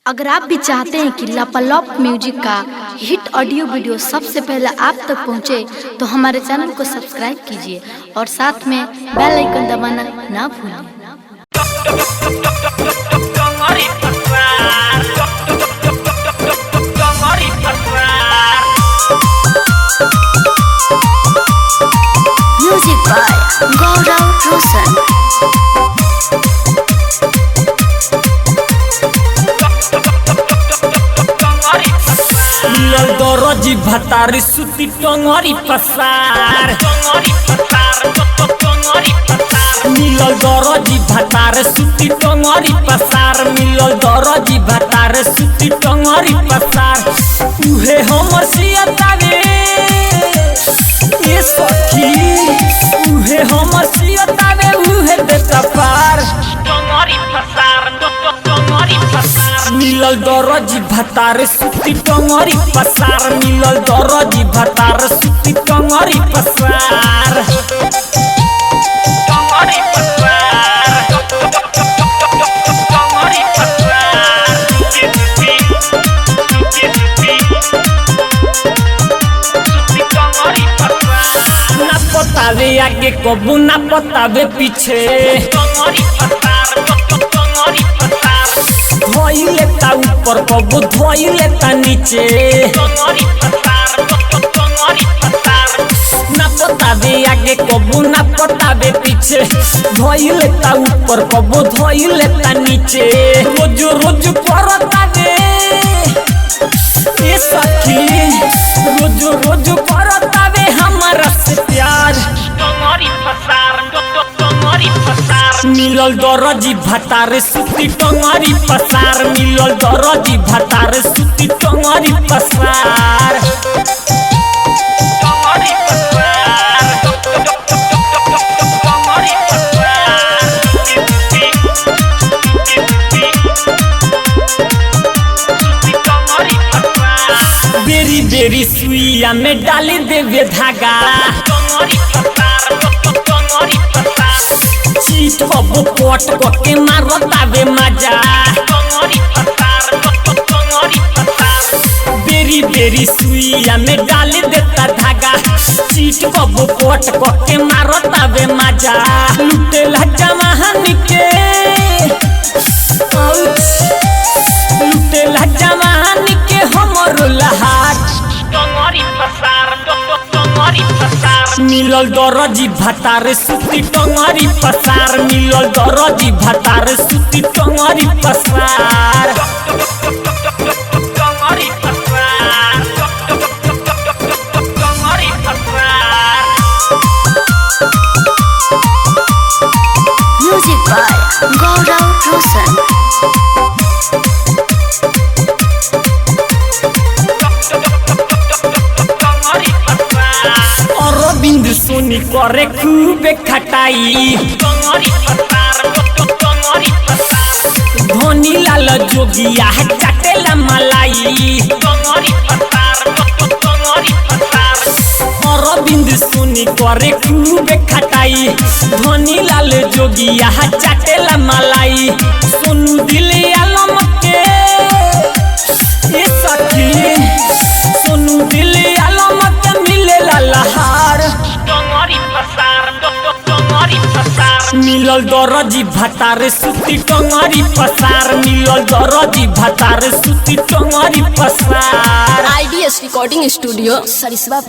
अगर आप भी चाहते हैं कि लापालॉप म्यूजिक का हिट ऑडियो वीडियो सबसे पहले आप तक पहुंचे, तो हमारे चैनल को सब्सक्राइब कीजिए और साथ में बेल आइकन दबाना ना भूलें। म्यूजिक बाय गौरव रोशन। मिलल दरजी भतारी सुती टंगरी पसार, मिलल दरजी भतार सुती टंगरी पसार, मिलल दरजी भतार सुती टंगरी पसार। उहे हमर सियतावे ये सखी, उहे हमर सियतावे उहे बेटा पार। मिलल दरजी भतार सुती टंगरी पसार, मिलल दरजी भतार सुती टंगरी पसार। ना पतावे आगे कबू ना पतावे पीछे, धोई लेता ऊपर कबू धोई लेता नीचे। ना पतावे आगे कबू ना पतावे पीछे, धोई लेता ऊपर कबू धोई लेता नीचे। रोज रोज करतावे ये सखी, रोज रोज करतावे हमारा से प्यार। मिलल दरजी भतार सुती टंगरी पसार, मिलल दरजी भतार सुती टंगरी पसार। बेरी बेरी सुइया में डाली देवे धागा, चीट कबो पट के मारतावे मजा। बेरी बेरी सुइया में डाली देता धागा, चीट कबो पट के मारतावे मजा। लुटेला जवानी के लुटेला जवानी के हमरो लहाट। मिलल दरजी भतार सुती टंगरी पसार, मिलल दरजी भतार सुती टंगरी पसार। म्यूजिक बाय गौरव रोशन। अरविंद सोनी करे खूबे खटाई, धनी लाल जोगिया चाटेला मलाई। अरविंद सोनी करे खूबे खटाई, धनी लाल जोगिया चाटेला मलाई। सोनू दिल आलम के ये सखी, सोनू दिल आलम के मिलेला लहार। मिलल दरजी भतार सुती टंगरी पसार, मिलल दरजी भतार सुती टंगरी पसार। IDS recording studio सरिसवा।